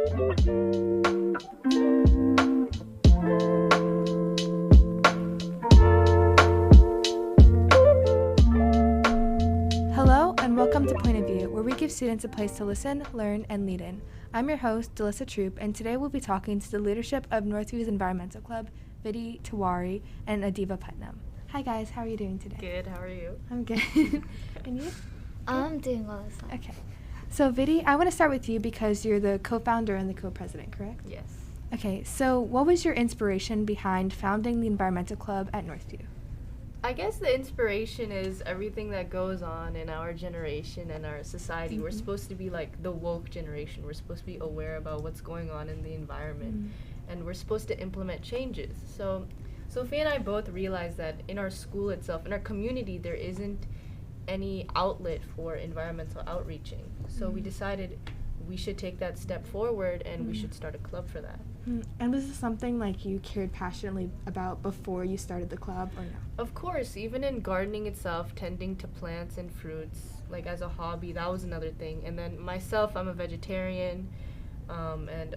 Hello and welcome to Point of View, where we give students a place to listen, learn, and lead in. I'm your host, Delissa Troop, and today we'll be talking to the leadership of Northview's Environmental Club, Vidhi Tiwari and Adiva Putnam. Hi guys, how are you doing today? Good, how are you? I'm good. And you? I'm doing well as well. Okay. So Vidhi, I want to start with you because you're the co-founder and the co-president, correct? Yes. Okay, so what was your inspiration behind founding the Environmental Club at Northview? I guess the inspiration is everything that goes on in our generation and our society. We're supposed to be like the woke generation. We're supposed to be aware about what's going on in the environment, and we're supposed to implement changes. So Sophia and I both realized that in our school itself, in our community, there isn't any outlet for environmental outreaching. So we decided we should take that step forward and we should start a club for that. And was this something like you cared passionately about before you started the club, or no? Of course, even in gardening itself, tending to plants and fruits, like as a hobby, that was another thing. And then myself, I'm a vegetarian, and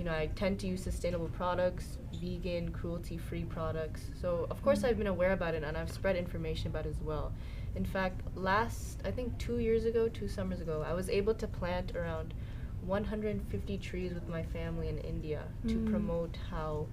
I tend to use sustainable products, vegan, cruelty-free products. So of course I've been aware about it and I've spread information about it as well. In fact, I think 2 summers ago, I was able to plant around 150 trees with my family in India to promote how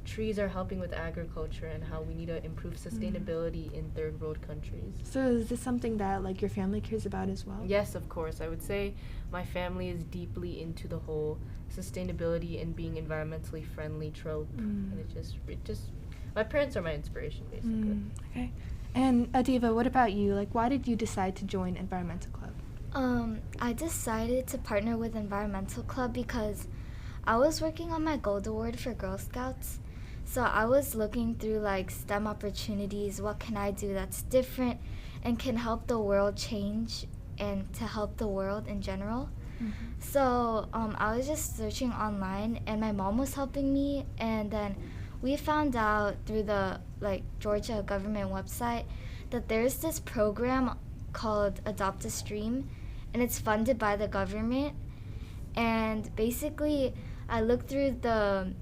trees are helping with agriculture and how we need to improve sustainability in third world countries. So is this something that like your family cares about as well? Yes, of course. I would say my family is deeply into the whole sustainability and being environmentally friendly trope. And it just my parents are my inspiration basically. Okay. And Adiva, what about you? Like, why did you decide to join Environmental Club? I decided to partner with Environmental Club because I was working on my Gold Award for Girl Scouts. So I was looking through like STEM opportunities, what can I do that's different and can help the world change and to help the world in general. So I was just searching online and my mom was helping me, and then we found out through the Georgia government website that there's this program called Adopt a Stream, and it's funded by the government. And basically I looked through the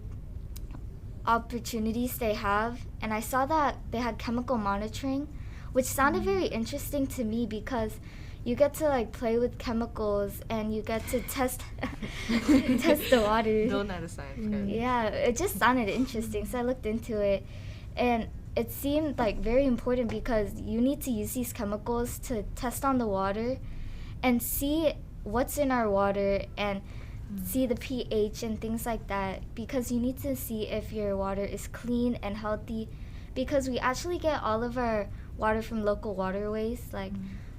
opportunities they have, and I saw that they had chemical monitoring, which sounded very interesting to me because you get to play with chemicals and you get to test the water. Don't know the science, guys. Yeah, it just sounded interesting, so I looked into it, and it seemed very important because you need to use these chemicals to test on the water and see what's in our water and see the pH and things like that, because you need to see if your water is clean and healthy, because we actually get all of our water from local waterways.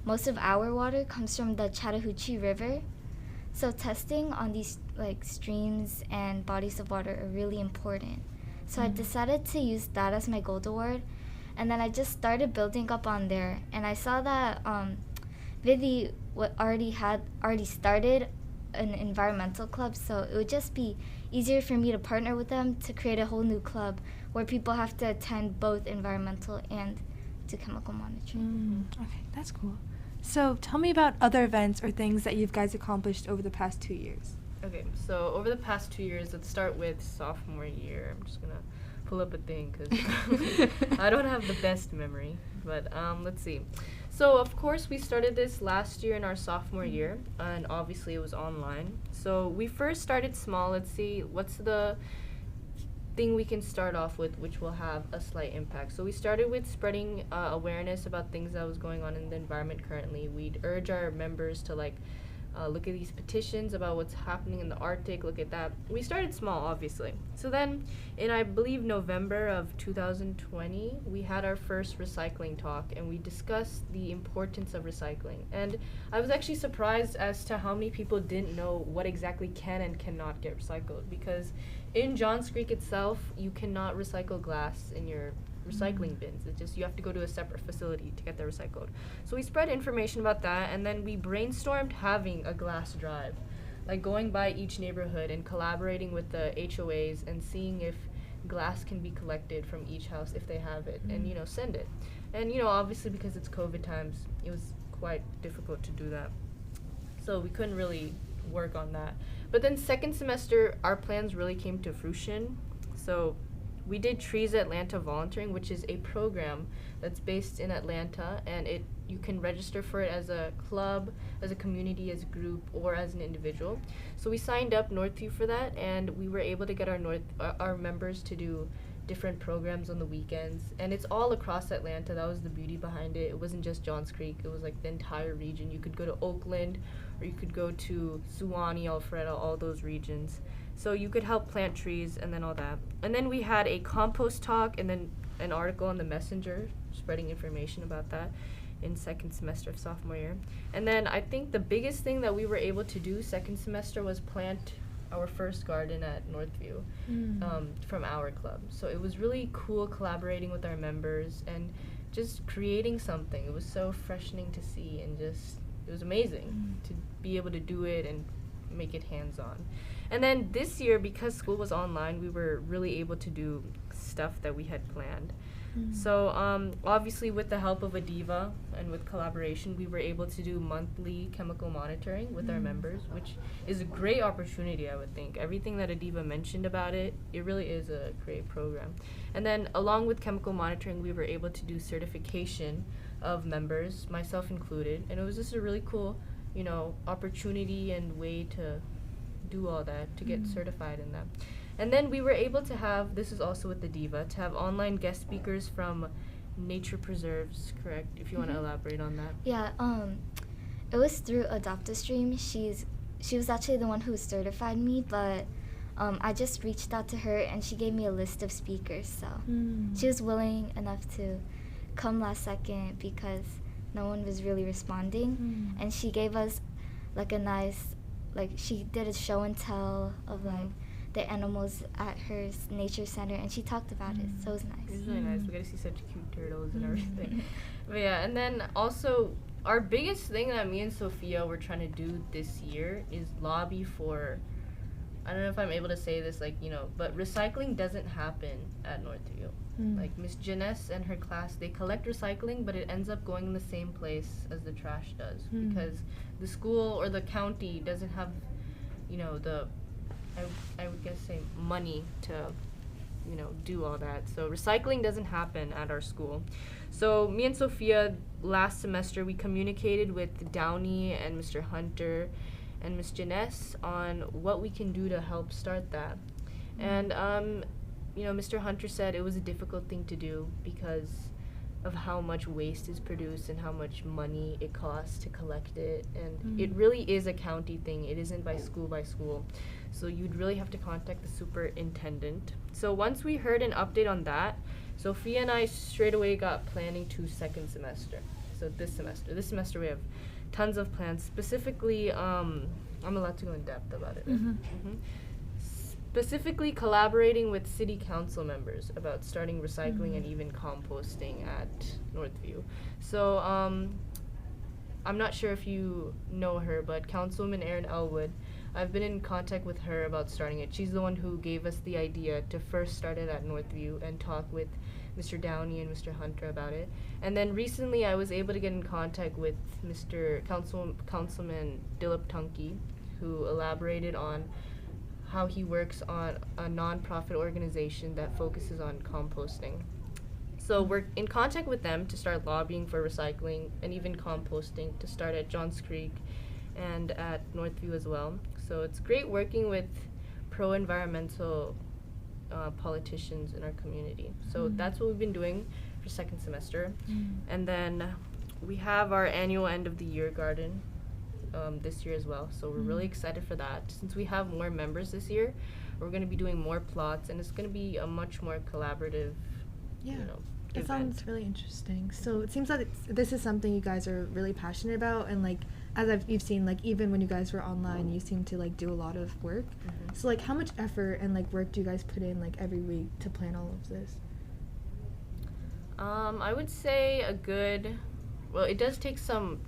Most of our water comes from the Chattahoochee River. So testing on these streams and bodies of water are really important. So I decided to use that as my Gold Award, and then I just started building up on there. And I saw that Vidhi already started an environmental club, so it would just be easier for me to partner with them to create a whole new club where people have to attend both environmental and do chemical monitoring. Okay, that's cool. So tell me about other events or things that you guys accomplished over the past 2 years. Okay, so over the past 2 years, let's start with sophomore year. I'm just gonna pull up a thing because I don't have the best memory, but let's see. So of course we started this last year in our sophomore year, and obviously it was online. So we first started small. Let's see, what's the thing we can start off with which will have a slight impact. So we started with spreading awareness about things that was going on in the environment currently. We'd urge our members to look at these petitions about what's happening in the Arctic, look at that. We started small, obviously. So then in, I believe, November of 2020, we had our first recycling talk, and we discussed the importance of recycling. And I was actually surprised as to how many people didn't know what exactly can and cannot get recycled, because in Johns Creek itself, you cannot recycle glass in your recycling bins. It's just you have to go to a separate facility to get that recycled. So we spread information about that, and then we brainstormed having a glass drive, going by each neighborhood and collaborating with the HOAs and seeing if glass can be collected from each house if they have it, and send it. And obviously because it's COVID times, it was quite difficult to do that. So we couldn't really work on that. But then second semester, our plans really came to fruition. So we did Trees Atlanta Volunteering, which is a program that's based in Atlanta, and you can register for it as a club, as a community, as a group, or as an individual. So we signed up Northview for that, and we were able to get our members to do different programs on the weekends, and it's all across Atlanta. That was the beauty behind it. It wasn't just Johns Creek, it was like the entire region. You could go to Oakland, or you could go to Suwannee, Alpharetta, all those regions. So you could help plant trees and then all that. And then we had a compost talk and then an article on the Messenger spreading information about that in second semester of sophomore year. And then I think the biggest thing that we were able to do second semester was plant our first garden at Northview from our club. So it was really cool collaborating with our members and just creating something. It was so freshening to see, and just it was amazing to be able to do it and make it hands-on. And then this year, because school was online, we were really able to do stuff that we had planned. So obviously with the help of Adiva and with collaboration, we were able to do monthly chemical monitoring with our members, which is a great opportunity, I would think. Everything that Adiva mentioned about it, it really is a great program. And then along with chemical monitoring, we were able to do certification of members, myself included, and it was just a really cool, opportunity and way to do all that, to get certified in that. And then we were able to have, this is also with the Diva, to have online guest speakers from nature preserves, correct? If you want to elaborate on that. Yeah, it was through AdoptaStream. She was actually the one who certified me, but I just reached out to her and she gave me a list of speakers. So she was willing enough to come last second because no one was really responding. And she gave us like a nice, she did a show and tell of the animals at her nature center, and she talked about it, so it was nice. It was really nice. We got to see such cute turtles and everything. But yeah, and then also our biggest thing that me and Sophia were trying to do this year is lobby for, I don't know if I'm able to say this, but recycling doesn't happen at Northview. Like Miss Janess and her class, they collect recycling, but it ends up going in the same place as the trash does because the school or the county doesn't have, I would guess say money to, do all that. So recycling doesn't happen at our school. So me and Sophia last semester, we communicated with Downey and Mr. Hunter and Miss Janess on what we can do to help start that. And, Mr. Hunter said it was a difficult thing to do because of how much waste is produced and how much money it costs to collect it. And it really is a county thing. It isn't by school. So you'd really have to contact the superintendent. So once we heard an update on that, Sophia and I straight away got planning to second semester. So this semester we have tons of plans. Specifically, I'm allowed to go in depth about it. Specifically collaborating with city council members about starting recycling and even composting at Northview. So I'm not sure if you know her, but Councilwoman Erin Elwood, I've been in contact with her about starting it. She's the one who gave us the idea to first start it at Northview and talk with Mr. Downey and Mr. Hunter about it. And then recently I was able to get in contact with Councilman Dilip Tunky, who elaborated on how he works on a non-profit organization that focuses on composting. So we're in contact with them to start lobbying for recycling and even composting to start at Johns Creek and at Northview as well. So it's great working with pro-environmental politicians in our community. So that's what we've been doing for second semester. And then we have our annual end of the year garden this year as well. So we're really excited for that. Since we have more members this year, we're going to be doing more plots, and it's going to be a much more collaborative, It sounds really interesting. So it seems like this is something you guys are really passionate about, and you've seen, even when you guys were online, you seem to do a lot of work. So how much effort and work do you guys put in every week to plan all of this? I would say it does take some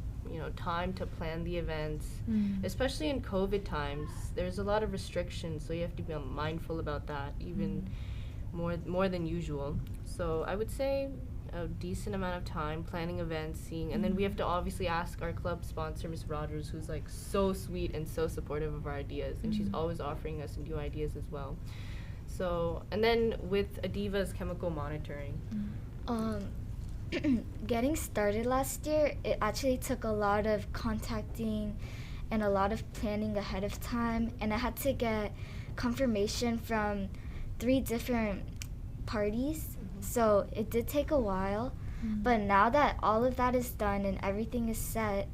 time to plan the events, especially in COVID times. There's a lot of restrictions, so you have to be mindful about that, even more than usual. So I would say a decent amount of time planning events, seeing, and then we have to obviously ask our club sponsor, Miss Rogers, who's like so sweet and so supportive of our ideas, and she's always offering us new ideas as well. So, and then with Adiva's chemical monitoring. Getting started last year, it actually took a lot of contacting and a lot of planning ahead of time, and I had to get confirmation from 3 different parties, so it did take a while. But now that all of that is done and everything is set,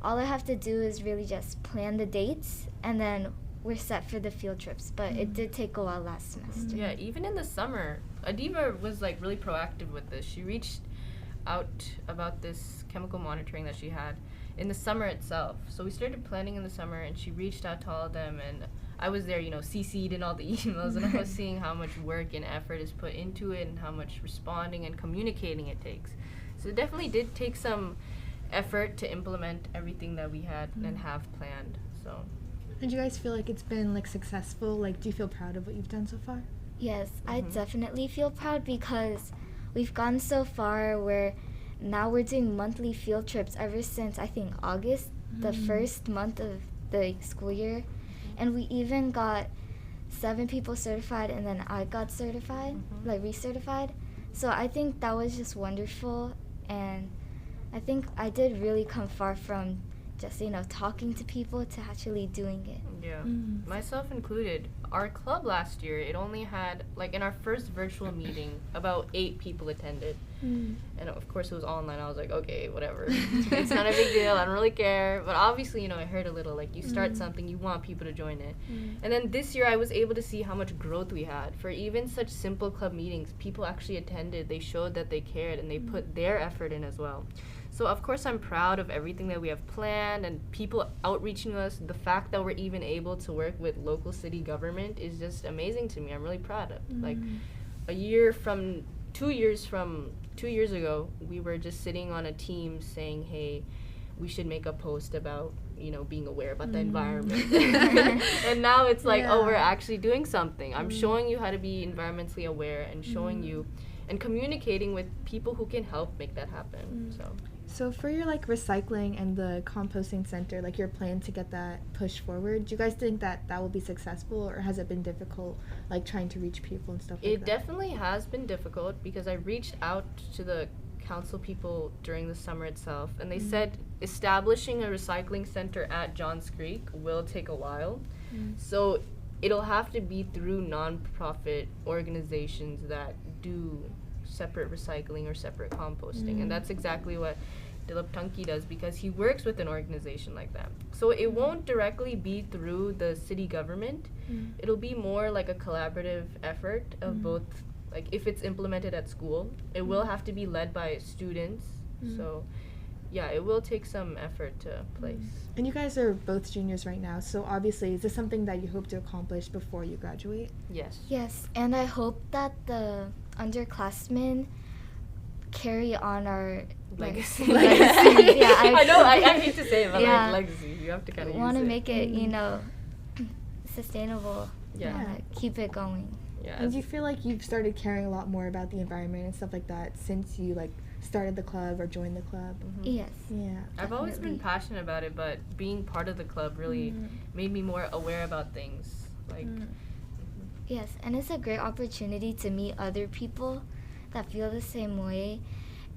all I have to do is really just plan the dates, and then we're set for the field trips. But it did take a while last semester. Yeah, even in the summer, Adiva was like really proactive with this. She reached out about this chemical monitoring that she had in the summer itself. So we started planning in the summer, and she reached out to all of them, and I was there, CC'd in all the emails, and I was seeing how much work and effort is put into it and how much responding and communicating it takes. So it definitely did take some effort to implement everything that we had and have planned. So. And do you guys feel like it's been like successful? Like, do you feel proud of what you've done so far? Yes, I definitely feel proud because we've gone so far where now we're doing monthly field trips ever since, I think, August, the first month of the school year. And we even got 7 people certified, and then I got certified, like recertified. So I think that was just wonderful, and I think I did really come far from just, talking to people to actually doing it. Yeah, myself included. Our club last year, it only had, like in our first virtual meeting, about 8 people attended. And of course it was online. I was like, okay, whatever. It's not a big deal. I don't really care. But obviously, I heard a little, like, you start something, you want people to join it. And then this year I was able to see how much growth we had. For even such simple club meetings, people actually attended. They showed that they cared, and they put their effort in as well. So of course I'm proud of everything that we have planned and people outreaching us. The fact that we're even able to work with local city government is just amazing to me. I'm really proud of. Like 2 years ago, we were just sitting on a team saying, hey, we should make a post about, being aware about the environment. And now it's like, oh, we're actually doing something. I'm showing you how to be environmentally aware and showing you and communicating with people who can help make that happen. So for your recycling and the composting center, your plan to get that pushed forward, do you guys think that will be successful, or has it been difficult trying to reach people and stuff like that? It definitely has been difficult because I reached out to the council people during the summer itself, and they said establishing a recycling center at Johns Creek will take a while. So it'll have to be through non-profit organizations that do separate recycling or separate composting, and that's exactly what Dilip Tunki does, because he works with an organization like that. So it won't directly be through the city government. It'll be more like a collaborative effort of both, like if it's implemented at school, it will have to be led by students. So yeah, it will take some effort to place. And you guys are both juniors right now, so obviously is this something that you hope to accomplish before you graduate? Yes. Yes, and I hope that the underclassmen carry on our Legacy. legacy. Yeah, I know, I hate to say it, but Yeah. legacy, you have to kind of use it. want to make it, sustainable. Yeah. Wanna keep it going. Yeah. And do you feel like you've started caring a lot more about the environment and stuff like that since you started the club or joined the club? Yes. Yeah. I've always been definitely. passionate about it, but being part of the club really made me more aware about things. Yes, and it's a great opportunity to meet other people that feel the same way.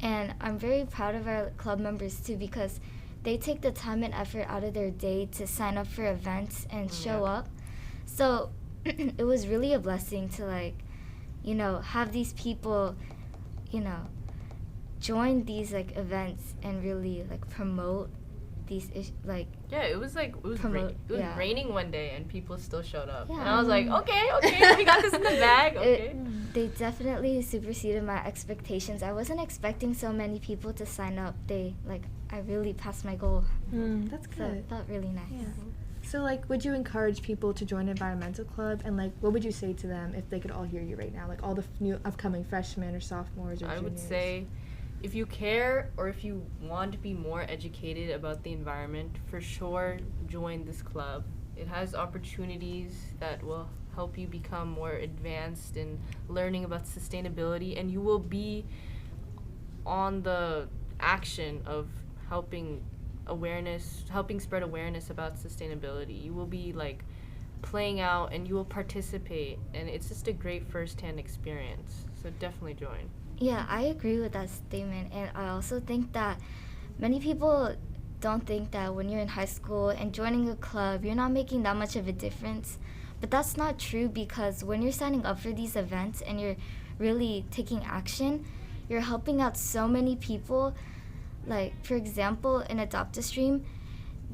And I'm very proud of our club members too, because they take the time and effort out of their day to sign up for events and show up. So it was really a blessing to have these people, join these events and really promote these Yeah, it was raining one day and people still showed up. Yeah. And I was like, okay, we got this in the bag. Okay. They definitely superseded my expectations. I wasn't expecting so many people to sign up. I really passed my goal. That's So good. it felt really nice. Yeah. So would you encourage people to join an environmental club, and what would you say to them if they could all hear you right now, all the new upcoming freshmen or sophomores or I juniors? would say, if you care or if you want to be more educated about the environment, for sure join this club. It has opportunities that will help you become more advanced in learning about sustainability, and you will be on the action of helping spread awareness about sustainability. You will be like playing out and you will participate, and it's just a great first-hand experience. So definitely join. Yeah, I agree with that statement, and I also think that many people don't think that when you're in high school and joining a club, you're not making that much of a difference. But that's not true, because when you're signing up for these events and you're really taking action, you're helping out so many people. Like, for example, in Adopt a Stream,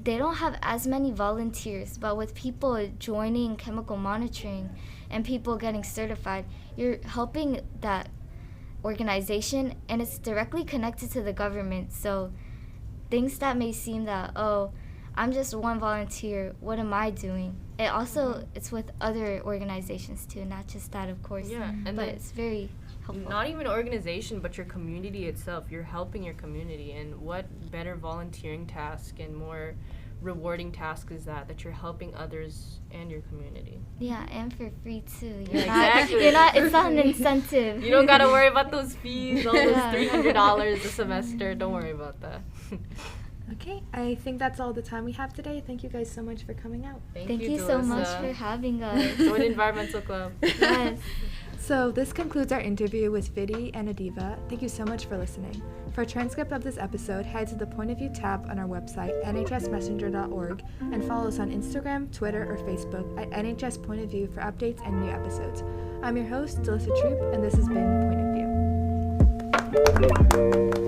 they don't have as many volunteers, but with people joining chemical monitoring and people getting certified, you're helping that organization, and it's directly connected to the government. So things that may seem that, oh, I'm just one volunteer, what am I doing? It also, it's with other organizations too, not just that, of course. Yeah, and but it's very helpful. Not even an organization, but your community itself. You're helping your community, and what better volunteering task and more rewarding task is that you're helping others and your community. Yeah, and for free too. Exactly. It's not an incentive. You don't gotta worry about those fees, all those $300 a semester. Don't worry about that. Okay, I think that's all the time we have today. Thank you guys so much for coming out. Thank you so much for having us. Join Environmental Club. Yes. So this concludes our interview with Vidi and Adiva. Thank you so much for listening. For a transcript of this episode, head to the Point of View tab on our website, nhsmessenger.org, and follow us on Instagram, Twitter, or Facebook at NHS Point of View for updates and new episodes. I'm your host, Delissa Troop, and this has been Point of View.